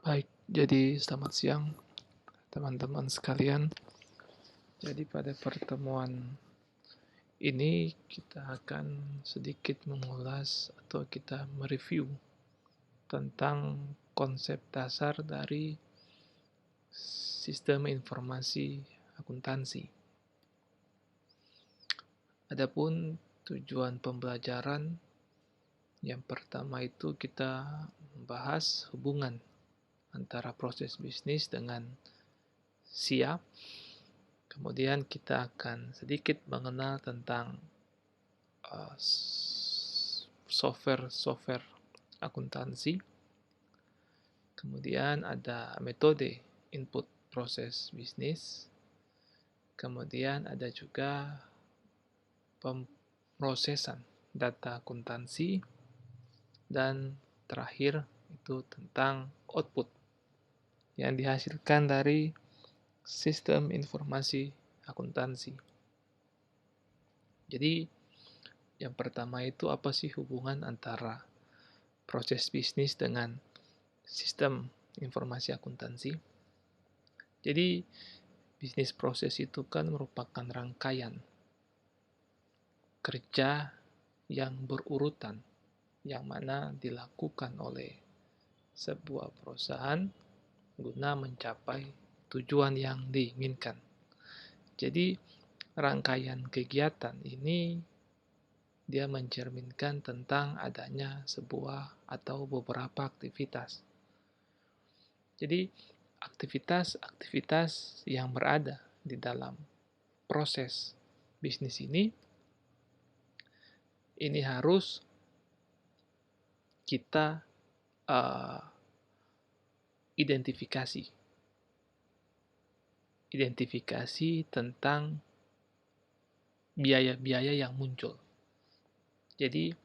Baik, jadi selamat siang teman-teman sekalian. Jadi pada pertemuan ini kita akan sedikit mengulas atau kita mereview tentang konsep dasar dari sistem informasi akuntansi. Adapun tujuan pembelajaran yang pertama itu kita membahas hubungan antara proses bisnis dengan SIA. Kemudian kita akan sedikit mengenal tentang software akuntansi. Kemudian ada metode input proses bisnis. Kemudian ada juga pemrosesan data akuntansi. Dan terakhir itu tentang output yang dihasilkan dari sistem informasi akuntansi. Jadi yang pertama itu apa sih hubungan antara proses bisnis dengan sistem informasi akuntansi? Jadi bisnis proses itu kan merupakan rangkaian kerja yang berurutan yang mana dilakukan oleh sebuah perusahaan guna mencapai tujuan yang diinginkan. Jadi rangkaian kegiatan ini dia mencerminkan tentang adanya sebuah atau beberapa aktivitas. Jadi aktivitas-aktivitas yang berada di dalam proses bisnis ini harus kita identifikasi tentang biaya-biaya yang muncul. Jadi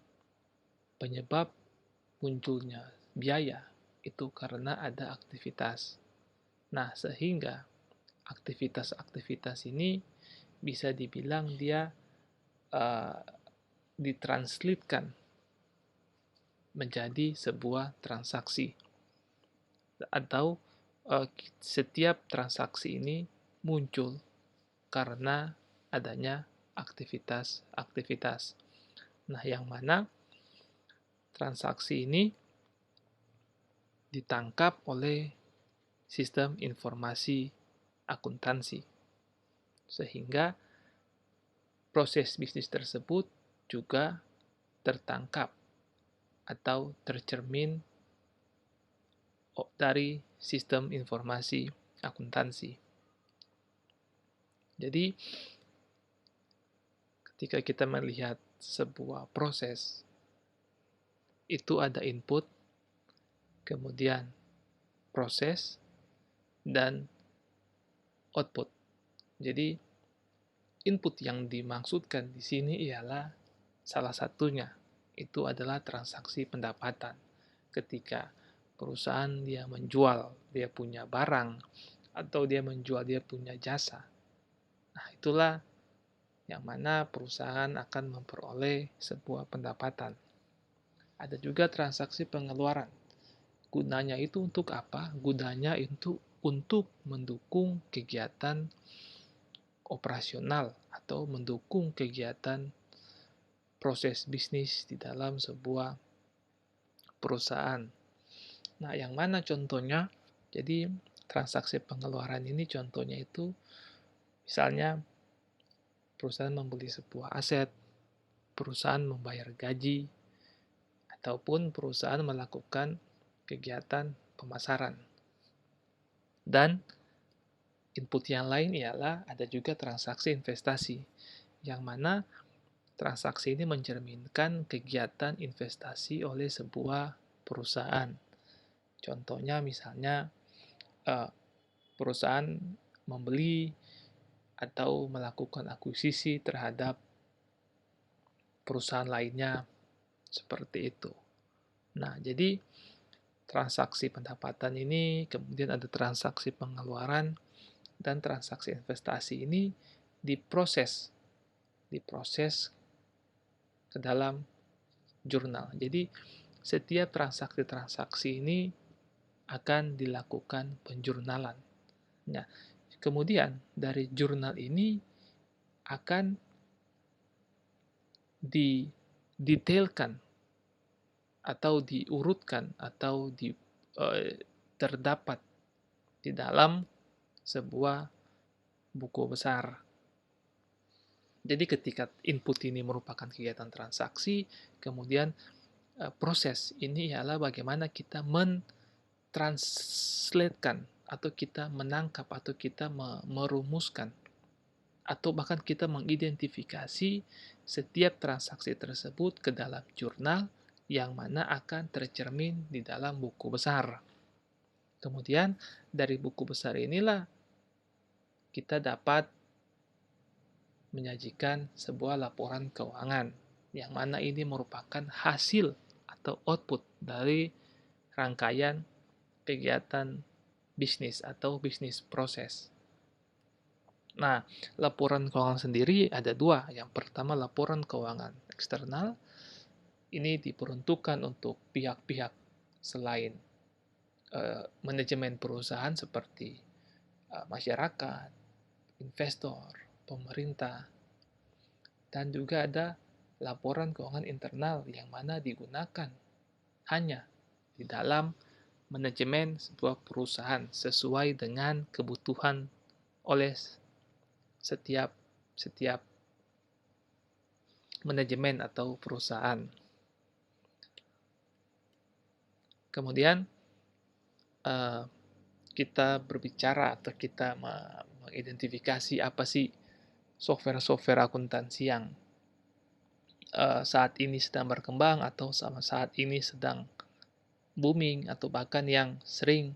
penyebab munculnya biaya itu karena ada aktivitas. Nah, sehingga aktivitas-aktivitas ini bisa dibilang dia ditranslatekan menjadi sebuah transaksi. Atau setiap transaksi ini muncul karena adanya aktivitas-aktivitas. Nah, yang mana transaksi ini ditangkap oleh sistem informasi akuntansi. Sehingga proses bisnis tersebut juga tertangkap atau tercermin dari sistem informasi akuntansi. Jadi, ketika kita melihat sebuah proses, itu ada input, kemudian proses, dan output. Jadi, input yang dimaksudkan di sini ialah salah satunya itu adalah transaksi pendapatan. Ketika perusahaan dia menjual, dia punya barang, atau dia menjual dia punya jasa. Nah, itulah yang mana perusahaan akan memperoleh sebuah pendapatan. Ada juga transaksi pengeluaran. Gunanya itu untuk apa? Gunanya itu untuk mendukung kegiatan operasional atau mendukung kegiatan proses bisnis di dalam sebuah perusahaan. Nah, yang mana contohnya? Jadi, transaksi pengeluaran ini contohnya itu misalnya perusahaan membeli sebuah aset, perusahaan membayar gaji, ataupun perusahaan melakukan kegiatan pemasaran. Dan input yang lain ialah ada juga transaksi investasi, yang mana transaksi ini mencerminkan kegiatan investasi oleh sebuah perusahaan. Contohnya misalnya perusahaan membeli atau melakukan akuisisi terhadap perusahaan lainnya seperti itu. Nah, jadi transaksi pendapatan ini, kemudian ada transaksi pengeluaran, dan transaksi investasi ini diproses ke dalam jurnal. Jadi setiap transaksi-transaksi ini akan dilakukan penjurnalan. Nah, kemudian dari jurnal ini akan didetailkan atau diurutkan atau terdapat di dalam sebuah buku besar. Jadi ketika input ini merupakan kegiatan transaksi, kemudian proses ini ialah bagaimana kita mentranslatekan atau kita menangkap atau kita merumuskan atau bahkan kita mengidentifikasi setiap transaksi tersebut ke dalam jurnal yang mana akan tercermin di dalam buku besar. Kemudian dari buku besar inilah kita dapat menyajikan sebuah laporan keuangan yang mana ini merupakan hasil atau output dari rangkaian kegiatan bisnis atau bisnis proses. Nah, laporan keuangan sendiri ada dua. Yang pertama, laporan keuangan eksternal. Ini diperuntukkan untuk pihak-pihak selain manajemen perusahaan seperti masyarakat, investor, pemerintah, dan juga ada laporan keuangan internal yang mana digunakan hanya di dalam manajemen sebuah perusahaan sesuai dengan kebutuhan oleh setiap manajemen atau perusahaan. Kemudian kita berbicara atau kita mengidentifikasi apa sih software-software akuntansi yang saat ini sedang berkembang atau saat ini sedang booming atau bahkan yang sering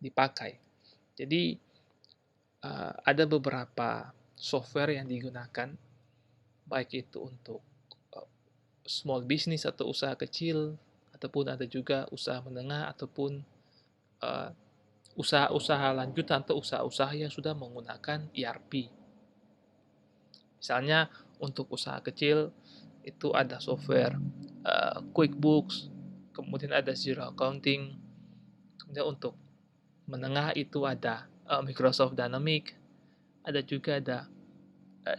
dipakai. Jadi ada beberapa software yang digunakan baik itu untuk small business atau usaha kecil ataupun ada juga usaha menengah ataupun usaha-usaha lanjutan atau usaha-usaha yang sudah menggunakan ERP. Misalnya untuk usaha kecil itu ada software QuickBooks, kemudian ada Zero Accounting, kemudian untuk menengah itu ada Microsoft Dynamics, ada juga ada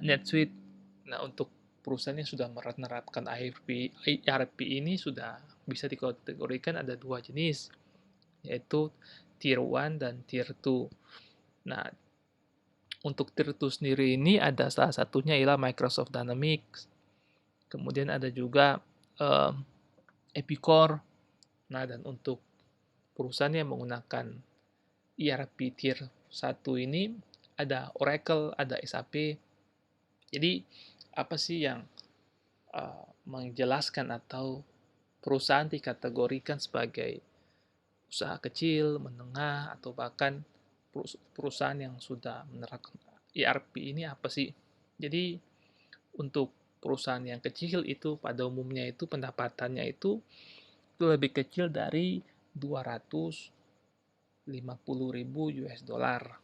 NetSuite. Nah, untuk perusahaan yang sudah menerapkan ERP ini sudah bisa dikategorikan ada dua jenis, yaitu Tier 1 dan Tier 2. Nah, untuk Tier 2 sendiri ini ada salah satunya ialah Microsoft Dynamics. Kemudian ada juga Epicor. Nah, dan untuk perusahaan yang menggunakan ERP Tier 1 ini ada Oracle, ada SAP. Jadi, apa sih yang menjelaskan atau perusahaan dikategorikan sebagai usaha kecil, menengah, atau bahkan perusahaan yang sudah menerapkan ERP ini apa sih? Jadi untuk perusahaan yang kecil itu pada umumnya itu pendapatannya itu lebih kecil dari 250.000 US dollar.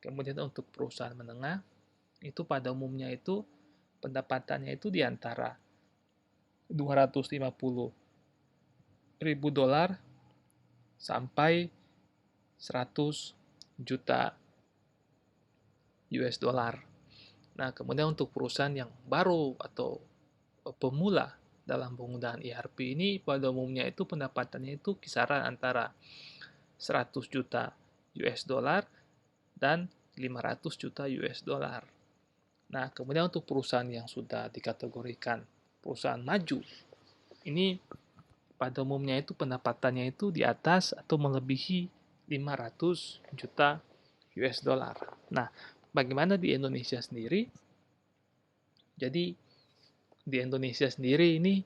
Kemudian untuk perusahaan menengah itu pada umumnya itu pendapatannya itu di antara 250.000 dolar sampai 100 juta US dollar. Nah, kemudian untuk perusahaan yang baru atau pemula dalam penggunaan ERP ini pada umumnya itu pendapatannya itu kisaran antara 100 juta US dollar dan 500 juta US dollar. Nah, kemudian untuk perusahaan yang sudah dikategorikan perusahaan maju, ini pada umumnya itu pendapatannya itu di atas atau melebihi 500 juta US dollar. Nah, bagaimana di Indonesia sendiri? Jadi di Indonesia sendiri ini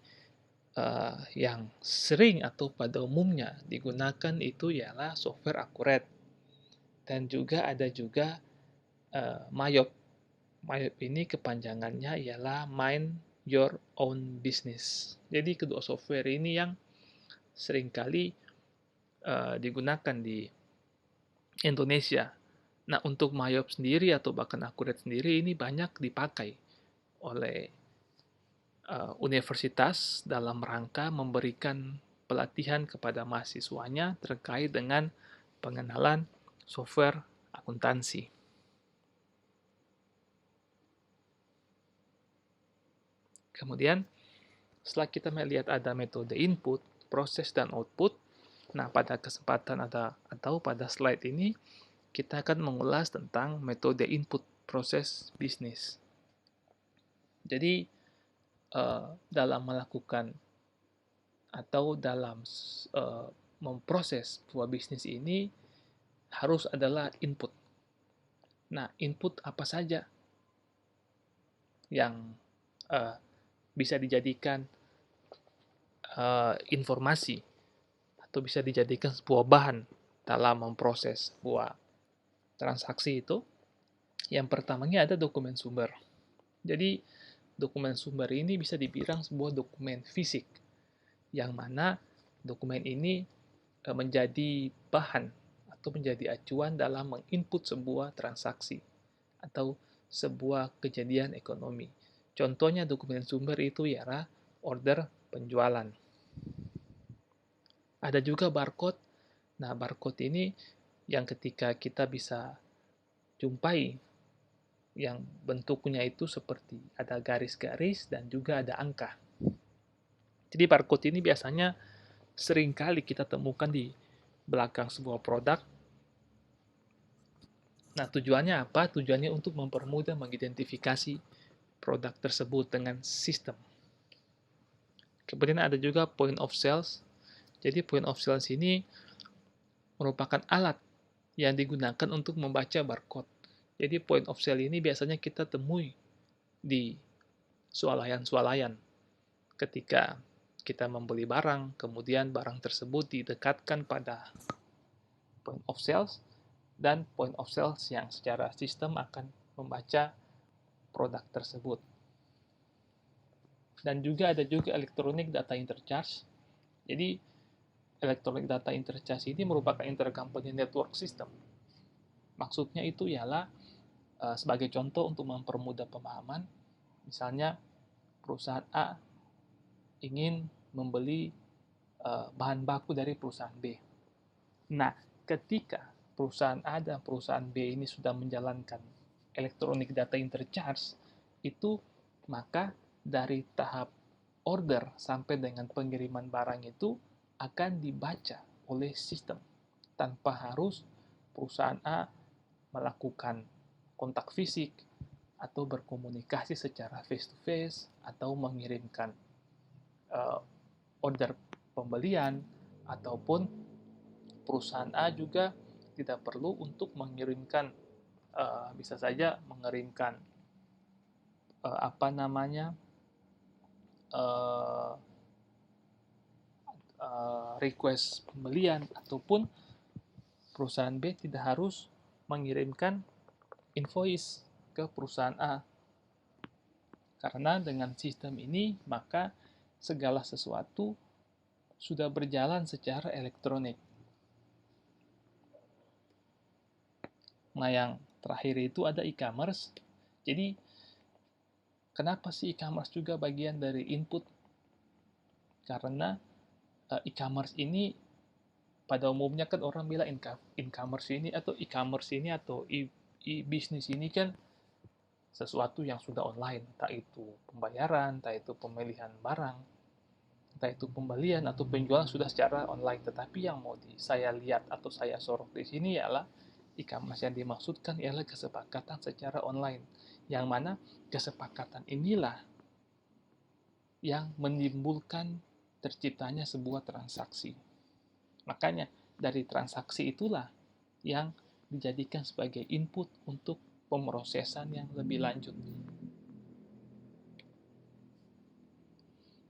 yang sering atau pada umumnya digunakan itu ialah software Accurate dan juga ada juga Mayop. Mayop ini kepanjangannya ialah Mind Your Own Business. Jadi kedua software ini yang seringkali digunakan di Indonesia. Nah, untuk Mayop sendiri atau bahkan Accurate sendiri ini banyak dipakai oleh universitas dalam rangka memberikan pelatihan kepada mahasiswanya terkait dengan pengenalan software akuntansi. Kemudian, setelah kita melihat ada metode input, proses, dan output, nah pada kesempatan atau pada slide ini, kita akan mengulas tentang metode input proses bisnis. Jadi, dalam melakukan atau dalam memproses sebuah bisnis ini harus adalah input. Nah, input apa saja yang bisa dijadikan informasi atau bisa dijadikan sebuah bahan dalam memproses sebuah transaksi itu? Yang pertamanya ada dokumen sumber. Jadi, dokumen sumber ini bisa dibilang sebuah dokumen fisik, yang mana dokumen ini menjadi bahan atau menjadi acuan dalam menginput sebuah transaksi atau sebuah kejadian ekonomi. Contohnya dokumen sumber itu ialah order penjualan. Ada juga barcode. Nah, barcode ini yang ketika kita bisa jumpai yang bentuknya itu seperti ada garis-garis dan juga ada angka. Jadi barcode ini biasanya sering kali kita temukan di belakang sebuah produk. Nah, tujuannya apa? Tujuannya untuk mempermudah mengidentifikasi produk tersebut dengan sistem. Kemudian ada juga point of sales. Jadi point of sales ini merupakan alat yang digunakan untuk membaca barcode. Jadi point of sale ini biasanya kita temui di swalayan-swalayan ketika kita membeli barang, kemudian barang tersebut didekatkan pada point of sales, dan point of sales yang secara sistem akan membaca produk tersebut. Dan juga ada juga electronic data interchange. Jadi electronic data interchange ini merupakan intercompany network system. Maksudnya itu ialah sebagai contoh untuk mempermudah pemahaman, misalnya perusahaan A ingin membeli bahan baku dari perusahaan B. Nah, ketika perusahaan A dan perusahaan B ini sudah menjalankan electronic data interchange, itu maka dari tahap order sampai dengan pengiriman barang itu akan dibaca oleh sistem tanpa harus perusahaan A melakukan kontak fisik atau berkomunikasi secara face to face atau mengirimkan order pembelian, ataupun perusahaan A juga tidak perlu untuk mengirimkan bisa saja mengirimkan apa namanya request pembelian, ataupun perusahaan B tidak harus mengirimkan invoice ke perusahaan A. Karena dengan sistem ini, maka segala sesuatu sudah berjalan secara elektronik. Nah, yang terakhir itu ada e-commerce. Jadi, kenapa sih e-commerce juga bagian dari input? Karena e-commerce ini pada umumnya kan orang bilang e-commerce ini atau e-commerce ini atau e-business ini kan sesuatu yang sudah online, entah itu pembayaran, entah itu pemilihan barang, entah itu pembelian atau penjualan sudah secara online. Tetapi yang mau saya lihat atau saya sorot di sini ialah e-commerce yang dimaksudkan ialah kesepakatan secara online, yang mana kesepakatan inilah yang menimbulkan terciptanya sebuah transaksi. Makanya dari transaksi itulah yang dijadikan sebagai input untuk pemrosesan yang lebih lanjut.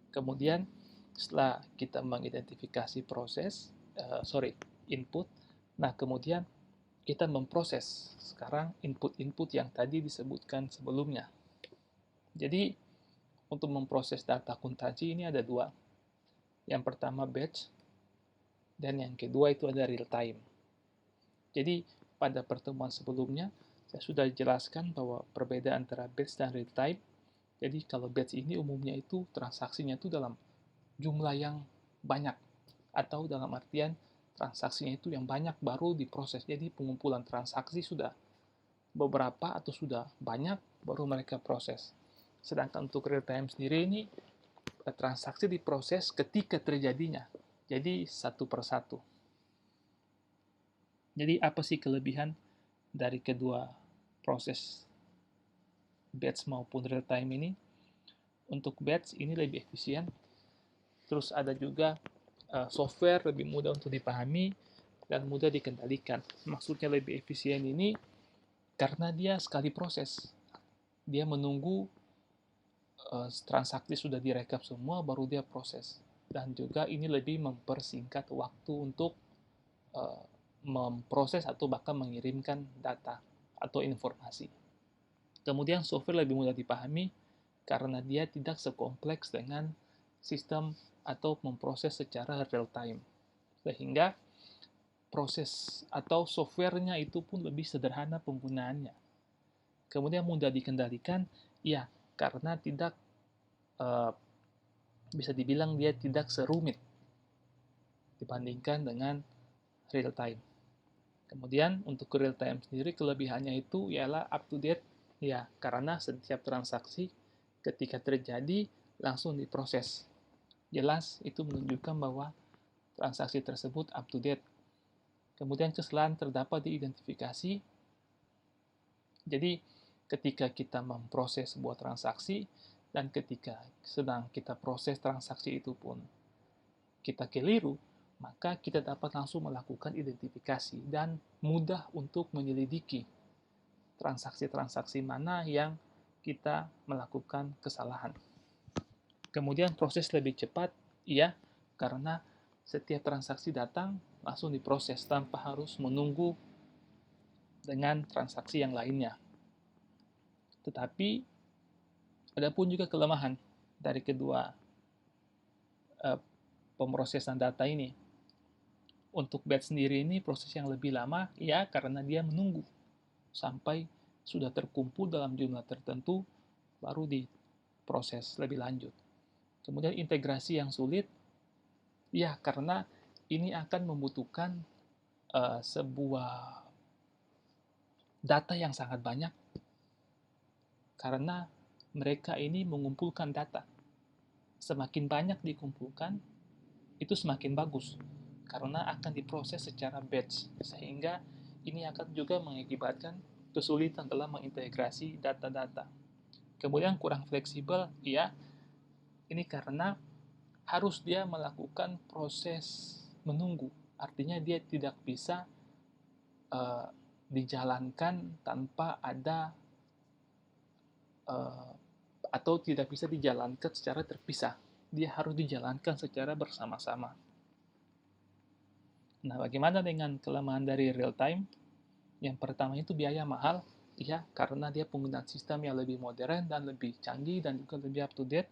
Kemudian setelah kita mengidentifikasi input, nah kemudian kita memproses sekarang input-input yang tadi disebutkan sebelumnya. Jadi untuk memproses data akuntansi ini ada dua. Yang pertama batch, dan yang kedua itu ada real time. Jadi pada pertemuan sebelumnya saya sudah jelaskan bahwa perbedaan antara batch dan real time. Jadi kalau batch ini umumnya itu transaksinya itu dalam jumlah yang banyak. atau dalam artian transaksinya itu yang banyak baru diproses. Jadi pengumpulan transaksi sudah beberapa atau sudah banyak baru mereka proses. Sedangkan untuk real time sendiri ini transaksi diproses ketika terjadinya. Jadi satu persatu. Jadi apa sih kelebihan dari kedua proses batch maupun real time ini? Untuk batch ini lebih efisien. Terus ada juga software lebih mudah untuk dipahami dan mudah dikendalikan. Maksudnya lebih efisien ini karena dia sekali proses. Dia menunggu transaksi sudah direkap semua baru dia proses. Dan juga ini lebih mempersingkat waktu untuk memproses atau bahkan mengirimkan data atau informasi. Kemudian software lebih mudah dipahami karena dia tidak sekompleks dengan sistem atau memproses secara real time. Sehingga proses atau softwarenya itu pun lebih sederhana penggunaannya. Kemudian mudah dikendalikan, ya karena tidak bisa dibilang dia tidak serumit dibandingkan dengan real time. Kemudian untuk real time sendiri kelebihannya itu ialah up to date, ya karena setiap transaksi ketika terjadi langsung diproses. Jelas itu menunjukkan bahwa transaksi tersebut up to date. Kemudian kesalahan terdapat diidentifikasi. Jadi ketika kita memproses sebuah transaksi dan ketika sedang kita proses transaksi itu pun kita keliru, maka kita dapat langsung melakukan identifikasi dan mudah untuk menyelidiki transaksi-transaksi mana yang kita melakukan kesalahan. Kemudian proses lebih cepat, iya, karena setiap transaksi datang langsung diproses tanpa harus menunggu dengan transaksi yang lainnya. Tetapi ada pun juga kelemahan dari kedua pemrosesan data ini. Untuk batch sendiri ini proses yang lebih lama, ya karena dia menunggu sampai sudah terkumpul dalam jumlah tertentu, baru diproses lebih lanjut. Kemudian integrasi yang sulit, ya karena ini akan membutuhkan sebuah data yang sangat banyak, karena mereka ini mengumpulkan data. Semakin banyak dikumpulkan, itu semakin bagus karena akan diproses secara batch, sehingga ini akan juga mengakibatkan kesulitan dalam mengintegrasi data-data. Kemudian kurang fleksibel, ya, ini karena harus dia melakukan proses menunggu, artinya dia tidak bisa dijalankan tanpa ada atau tidak bisa dijalankan secara terpisah, dia harus dijalankan secara bersama-sama. Nah, bagaimana dengan kelemahan dari real time? Yang pertama itu biaya mahal, ya, karena dia penggunaan sistem yang lebih modern dan lebih canggih dan juga lebih up to date.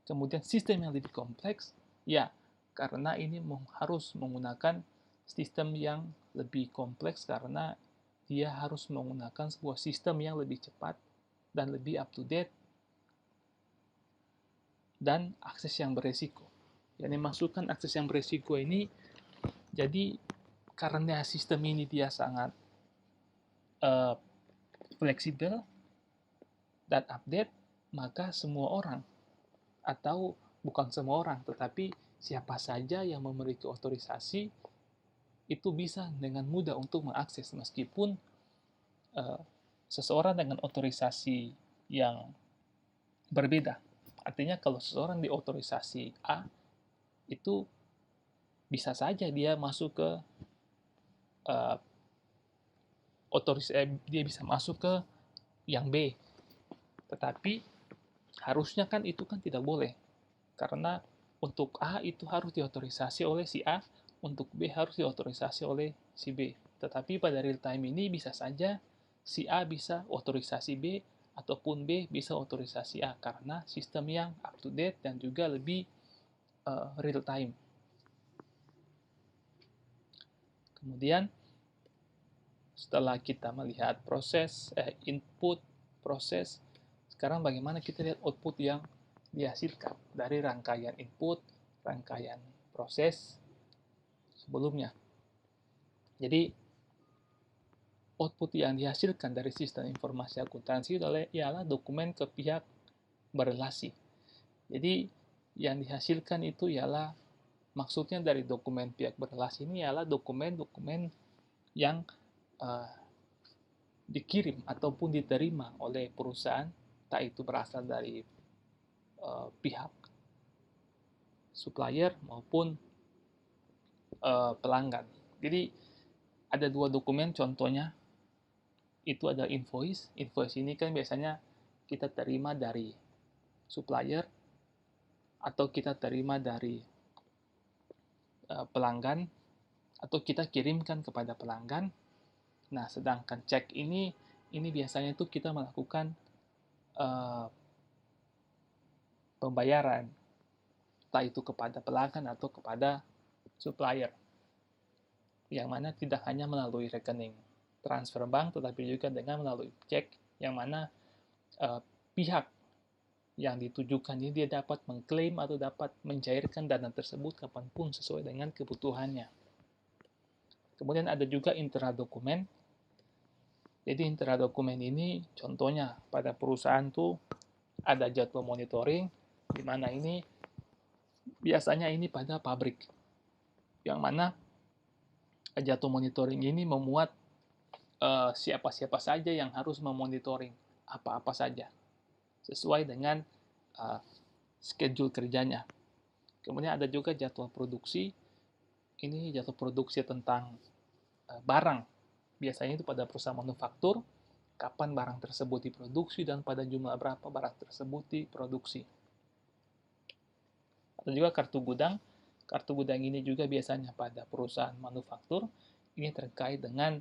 Kemudian sistem yang lebih kompleks, ya, karena ini harus menggunakan sistem yang lebih kompleks karena dia harus menggunakan sebuah sistem yang lebih cepat dan lebih up to date dan akses yang beresiko. Yang dimaksudkan akses yang beresiko ini, jadi karena sistem ini dia sangat fleksibel dan update, maka semua orang atau bukan semua orang, tetapi siapa saja yang memiliki otorisasi itu bisa dengan mudah untuk mengakses meskipun seseorang dengan otorisasi yang berbeda. Artinya kalau seseorang di otorisasi A itu bisa saja dia masuk ke dia bisa masuk ke yang B. Tetapi harusnya kan itu kan tidak boleh. Karena untuk A itu harus diotorisasi oleh si A, untuk B harus diotorisasi oleh si B. Tetapi pada real time ini bisa saja si A bisa otorisasi B ataupun B bisa otorisasi A karena sistem yang up to date dan juga lebih real time. Kemudian setelah kita melihat proses input proses, sekarang bagaimana kita lihat output yang dihasilkan dari rangkaian input, rangkaian proses sebelumnya. Jadi output yang dihasilkan dari sistem informasi akuntansi ialah dokumen ke pihak berrelasi. Jadi yang dihasilkan itu ialah, maksudnya dari dokumen pihak berrelasi ini ialah dokumen-dokumen yang dikirim ataupun diterima oleh perusahaan, tak itu berasal dari pihak supplier maupun pelanggan. Jadi ada dua dokumen contohnya, itu ada invoice. Invoice ini kan biasanya kita terima dari supplier atau kita terima dari pelanggan atau kita kirimkan kepada pelanggan. Nah, sedangkan cek ini biasanya itu kita melakukan pembayaran, entah itu kepada pelanggan atau kepada supplier, yang mana tidak hanya melalui rekening transfer bank, tetapi juga dengan melalui cek, yang mana pihak yang ditujukan ini dia dapat mengklaim atau dapat mencairkan dana tersebut kapanpun sesuai dengan kebutuhannya. Kemudian ada juga intradokumen. Jadi intradokumen ini contohnya pada perusahaan tuh ada jadwal monitoring, di mana ini biasanya ini pada pabrik, yang mana jadwal monitoring ini memuat siapa-siapa saja yang harus memonitoring apa-apa saja sesuai dengan schedule kerjanya. Kemudian ada juga jadwal produksi. Ini jadwal produksi tentang barang. Biasanya itu pada perusahaan manufaktur, kapan barang tersebut diproduksi dan pada jumlah berapa barang tersebut diproduksi. Ada juga kartu gudang. Kartu gudang ini juga biasanya pada perusahaan manufaktur. Ini terkait dengan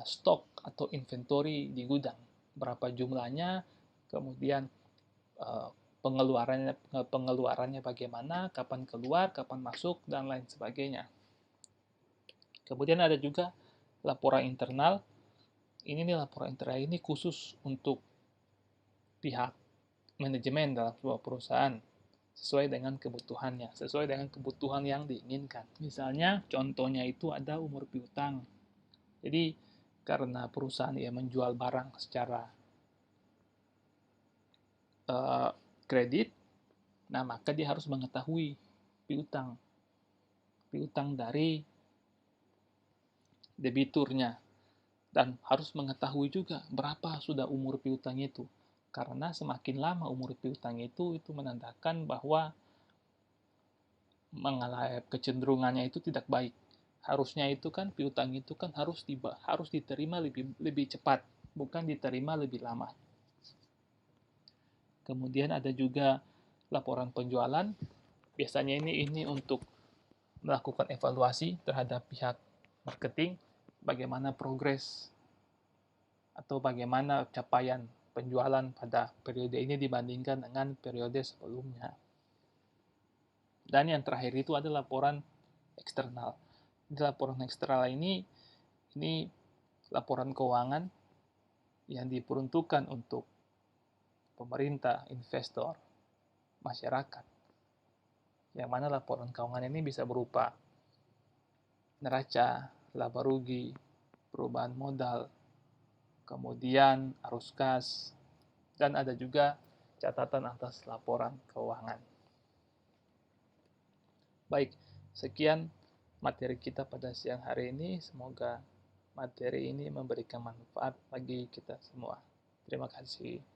stok atau inventory di gudang. Berapa jumlahnya, kemudian pengeluarannya bagaimana, kapan keluar, kapan masuk, dan lain sebagainya. Kemudian ada juga laporan internal. Ini nih laporan internal ini khusus untuk pihak manajemen dalam sebuah perusahaan, sesuai dengan kebutuhannya, sesuai dengan kebutuhan yang diinginkan. Misalnya contohnya itu ada umur piutang. Jadi karena perusahaan menjual barang secara kredit, nah maka dia harus mengetahui piutang dari debiturnya, dan harus mengetahui juga berapa sudah umur piutang itu, karena semakin lama umur piutang itu menandakan bahwa mengalami kecenderungannya itu tidak baik. Harusnya itu kan piutang itu kan harus diterima lebih cepat, bukan diterima lebih lama. Kemudian ada juga laporan penjualan. Biasanya ini untuk melakukan evaluasi terhadap pihak marketing, bagaimana progres atau bagaimana capaian penjualan pada periode ini dibandingkan dengan periode sebelumnya. Dan yang terakhir itu ada laporan eksternal. Di laporan eksternal ini laporan keuangan yang diperuntukkan untuk pemerintah, investor, masyarakat. Yang mana laporan keuangan ini bisa berupa neraca, laba rugi, perubahan modal, kemudian arus kas, dan ada juga catatan atas laporan keuangan. Baik, sekian materi kita pada siang hari ini. Semoga materi ini memberikan manfaat bagi kita semua. Terima kasih.